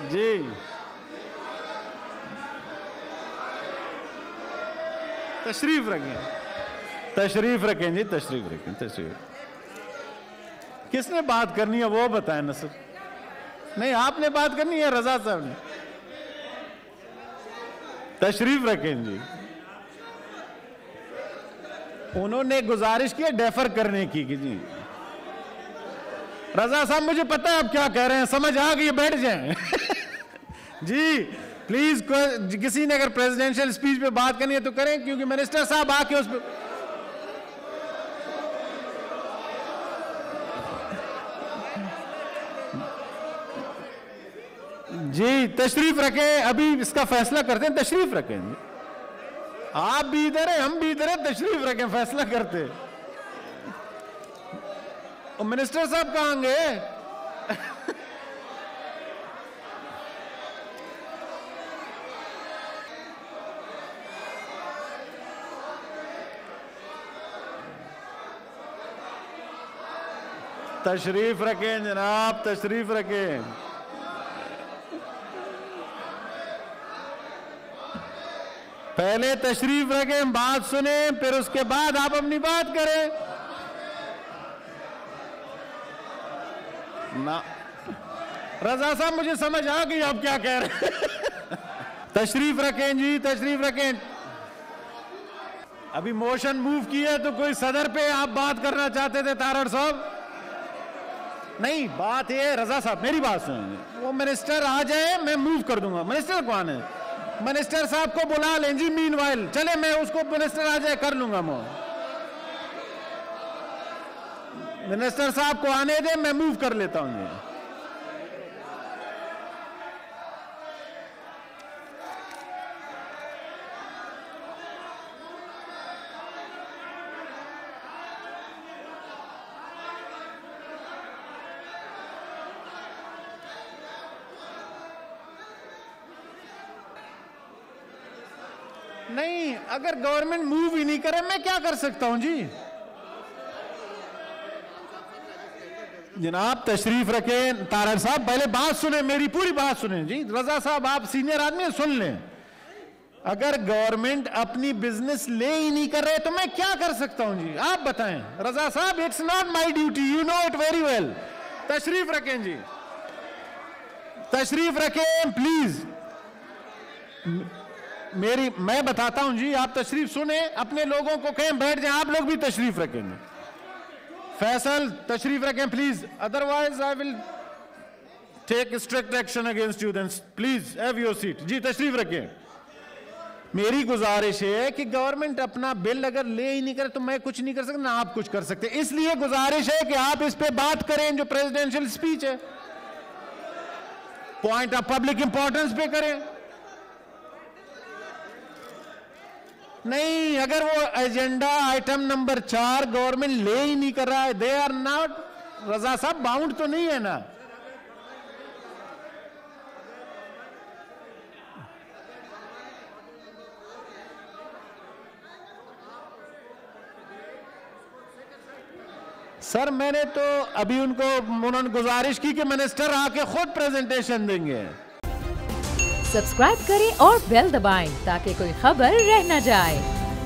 जी तशरीफ रखें, तशरीफ रखें जी, तशरीफ रखें, तशरीफ। किसने बात करनी है वो बताएं नसर। नहीं, आपने बात करनी है, रजा साहब ने। तशरीफ रखें जी। उन्होंने गुजारिश की डेफर करने की कि जी रजा साहब मुझे पता है आप क्या कह रहे हैं, समझ आ गई, बैठ जाएं। जी प्लीज, किसी ने अगर प्रेसिडेंशियल स्पीच पे बात करनी है तो करें, क्योंकि मिनिस्टर साहब आके उस पर जी तशरीफ रखें, अभी इसका फैसला करते हैं। तशरीफ रखें, आप भी इधर है, हम भी इधर है, तशरीफ रखें, फैसला करते। और मिनिस्टर साहब कहाँ गए? तशरीफ रखें जनाब, तशरीफ रखें। पहले तशरीफ रखें, बात सुने, फिर उसके बाद आप अपनी बात करें ना। रजा साहब मुझे समझ आ गई आप क्या कह रहे हैं। तशरीफ रखें जी, तशरीफ रखें। अभी मोशन मूव किया तो कोई सदर पे आप बात करना चाहते थे तारड़ साहब? नहीं, बात ये रजा साहब मेरी बात सुनिए, वो मिनिस्टर आ जाए मैं मूव कर दूंगा। मिनिस्टर कौन है? मिनिस्टर साहब को बुला लें जी, मीनवाइल चले, मैं उसको मिनिस्टर आ जाए कर लूंगा। मिनिस्टर साहब को आने दे, मैं मूव कर लेता हूं जी। नहीं, अगर गवर्नमेंट मूव ही नहीं करे मैं क्या कर सकता हूं जी। जनाब तशरीफ रखें। तारड़ साहब पहले बात सुने, मेरी पूरी बात सुने जी। रजा साहब आप सीनियर आदमी सुन लें। अगर गवर्नमेंट अपनी बिजनेस ले ही नहीं कर रहे तो मैं क्या कर सकता हूं जी, आप बताएं। रजा साहब it's not my duty, you know it very well. तशरीफ रखें जी, तशरीफ रखें प्लीज। मैं बताता हूं जी, आप तशरीफ सुने, अपने लोगों को कहें बैठ जाएं, आप लोग भी तशरीफ रखेंगे। फैसल तशरीफ रखें please, otherwise I will take strict action against you. Then please have your seat ji, तशरीफ रखें। मेरी गुजारिश है कि गवर्नमेंट अपना बिल अगर ले ही नहीं करे तो मैं कुछ नहीं कर सकता, ना आप कुछ कर सकते। इसलिए गुजारिश है कि आप इस पे बात करें जो प्रेसिडेंशियल स्पीच है, पॉइंट ऑफ पब्लिक इंपॉर्टेंस पे करें। नहीं, अगर वो एजेंडा आइटम नंबर 4 गवर्नमेंट ले ही नहीं कर रहा है, दे आर नॉट, रजा साहब बाउंड तो नहीं है ना। सर मैंने तो अभी उन्होंने गुजारिश की कि मिनिस्टर आके खुद प्रेजेंटेशन देंगे। सब्सक्राइब करें और बेल दबाएं ताकि कोई खबर रह न जाए।